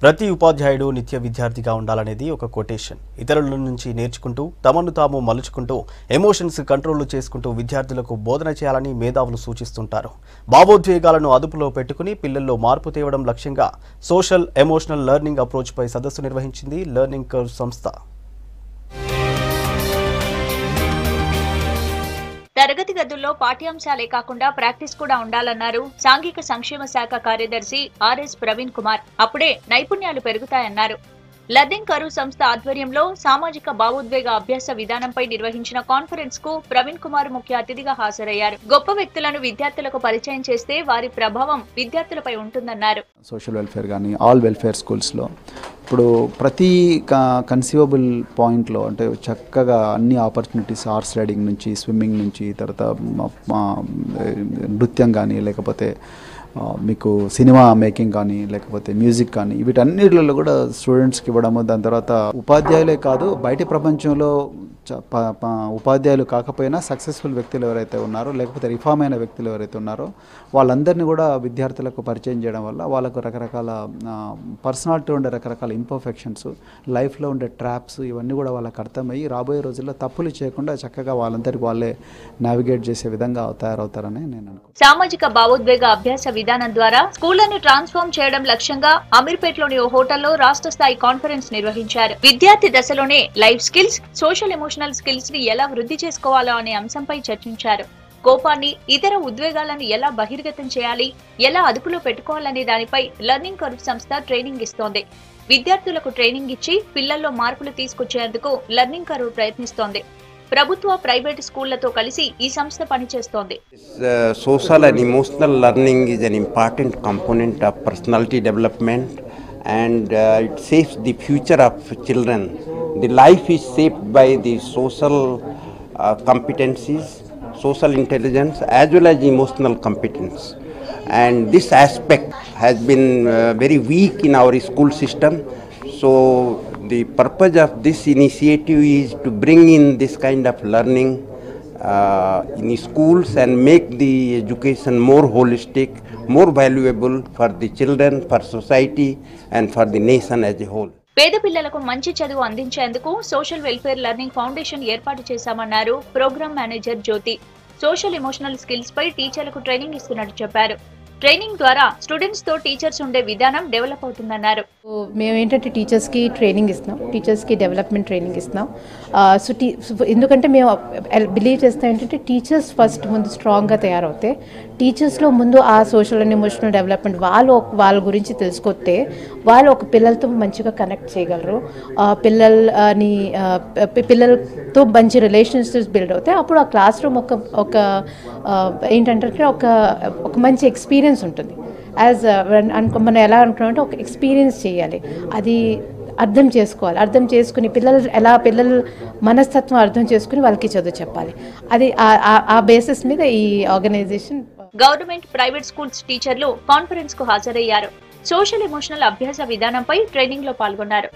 ప్రతి ఉపాధ్యాయుడు నిత్య విద్యార్థిగా ఉండాలనేది ఒక కొటేషన్. ఇతరుల నుంచి నేర్చుకుంటూ తమను తాము మలుచుకుంటూ ఎమోషన్స్ కంట్రోల్ చేసుకుంటూ విద్యార్థులకు బోధన చేయాలని మేధావులు సూచిస్తుంటారు. భావోద్వేగాలను అదుపులో పెట్టుకుని పిల్లల్లో మార్పు తేవడం లక్ష్యంగా సోషల్ ఎమోషనల్ లెర్నింగ్ అప్రోచ్ పై సదస్సు నిర్వహించింది లెర్నింగ్ కర్వ్ సంస్థ. తరగతి గదుల్లో పాఠ్యాంశాలే కాకుండా ప్రాక్టీస్ కూడా ఉండాలన్నారు సాంఘిక సంక్షేమ శాఖ కార్యదర్శి ఆర్ఎస్ ప్రవీణ్ కుమార్. అప్పుడే నైపుణ్యాలు పెరుగుతాయన్నారు. లెర్నింగ్ కర్వ్ సంస్థ ఆధ్వర్యంలో సామాజిక భావోద్వేగ అభ్యాస విధానంపై నిర్వహించిన కాన్ఫరెన్స్ కు ప్రవీణ్ కుమార్ ముఖ్య అతిథిగా హాజరయ్యారు. గొప్ప వ్యక్తులను విద్యార్థులకు పరిచయం చేస్తే వారి ప్రభావం విద్యార్థులపై ఉంటుందన్నారు. సోషల్ వెల్ఫేర్ కానీ ఆల్ వెల్ఫేర్ స్కూల్స్లో ఇప్పుడు ప్రతి కన్సీవబుల్ పాయింట్లో అంటే చక్కగా అన్ని ఆపర్చునిటీస్ హార్స్ రైడింగ్ నుంచి స్విమ్మింగ్ నుంచి తర్వాత నృత్యం కానీ లేకపోతే మీకు సినిమా మేకింగ్ కానీ లేకపోతే మ్యూజిక్ కానీ వీటన్నిటిలో కూడా స్టూడెంట్స్కి ఇవ్వడము. దాని తర్వాత ఉపాధ్యాయులే కాదు బయట ప్రపంచంలో ఉపాధ్యాయులు కాకపోయినా సక్సెస్ఫుల్ వ్యక్తులు ఎవరైతే ఉన్నారో లేకపోతే రిఫార్మ్ అయిన వ్యక్తులు ఎవరైతే ఉన్నారో వాళ్ళందరినీ కూడా విద్యార్థులకు పరిచయం చేయడం వల్ల వాళ్ళకు రకరకాల పర్సనాలిటీ ఉండే రకరకాల ఇంపర్ఫెక్షన్స్, లైఫ్లో ఉండే ట్రాప్స్ ఇవన్నీ కూడా వాళ్ళకి అర్థమయ్యి రాబోయే రోజుల్లో తప్పులు చేయకుండా చక్కగా వాళ్ళందరికీ వాళ్ళే నావిగేట్ చేసే విధంగా తయారవుతారని నేను అనుకుంటున్నాను. సామాజిక భావోద్వేగ అభ్యాస విధానం ద్వారా స్కూళ్లను ట్రాన్స్ఫార్మ్ చేయడం లక్ష్యంగా అమీర్పేటలోని ఓ హోటల్లో రాష్ట్ర స్థాయి కాన్ఫరెన్స్ నిర్వహించారు. విద్యార్థి దశలోనే life skills, social emotional skills ని ఎలా వృద్ధి చేసుకోవాలో అనే అంశంపై చర్చించారు. కోపాన్ని, ఇతర ఉద్వేగాలను ఎలా బహిర్గతం చేయాలి, ఎలా అదుపులో పెట్టుకోవాలనే దానిపై లెర్నింగ్ కర్వ్ సంస్థ ట్రైనింగ్ ఇస్తోంది. విద్యార్థులకు ట్రైనింగ్ ఇచ్చి పిల్లల్లో మార్పులు తీసుకొచ్చేందుకు లెర్నింగ్ కర్వ్ ప్రయత్నిస్తోంది. ప్రభుత్వ ప్రైవేట్ స్కూళ్లతో కలిసి ఈ సంస్థ పనిచేస్తోంది. Social and emotional learning is an important component of personality development and it shapes the future of children. The life is shaped by the social competencies, social intelligence as well as emotional competence, and this aspect has been very weak in our school system. So the purpose of this initiative is to bring in this kind of learning in schools and make the education more holistic, more valuable for the children, for society and for the nation as a whole. పేద పిల్లలకు మంచి చదువు అందించేందుకు social welfare learning foundation ఏర్పాటు చేశామన్నారు programme manager జ్యోతి. Social emotional skills పై టీచర్లకు training ఇస్తున్నట్టు చెప్పారు. ట్రైనింగ్ ద్వారా స్టూడెంట్స్ తో టీచర్స్ ఉండే విధానం డెవలప్ అవుతుందన్నారు. మేము ఏంటంటే టీచర్స్కి ట్రైనింగ్ ఇస్తున్నాం, టీచర్స్కి డెవలప్మెంట్ ట్రైనింగ్ ఇస్తున్నాం. ఎందుకంటే మేము బిలీవ్ చేస్తాం ఏంటంటే టీచర్స్ ఫస్ట్ ముందు స్ట్రాంగ్గా తయారవుతే, టీచర్స్లో ముందు ఆ సోషల్ అండ్ ఎమోషనల్ డెవలప్మెంట్ వాళ్ళ గురించి తెలుసుకొస్తే వాళ్ళు ఒక పిల్లలతో మంచిగా కనెక్ట్ చేయగలరు. పిల్లలతో మంచి రిలేషన్షిప్స్ బిల్డ్ అవుతాయి. అప్పుడు ఆ క్లాస్ రూమ్ ఒక ఏంటంటే ఒక మంచి ఎక్స్పీరియన్స్ ఉంటుంది. మనం ఎలా అనుకున్నామంటే ఒక ఎక్స్పీరియన్స్ చేయాలి, అది అర్థం చేసుకోవాలి. అర్థం చేసుకుని పిల్లల మనస్తత్వం అర్థం చేసుకుని వాళ్ళకి చదువు చెప్పాలి. అది ఆ బేసిస్ మీద ఈ ఆర్గనైజేషన్. గవర్నమెంట్, ప్రైవేట్ స్కూల్స్ టీచర్లు కాన్ఫరెన్స్ కు హాజరయ్యారు. సోషల్ ఎమోషనల్ అభ్యాస విధానంపై ట్రైనింగ్ లో పాల్గొన్నారు.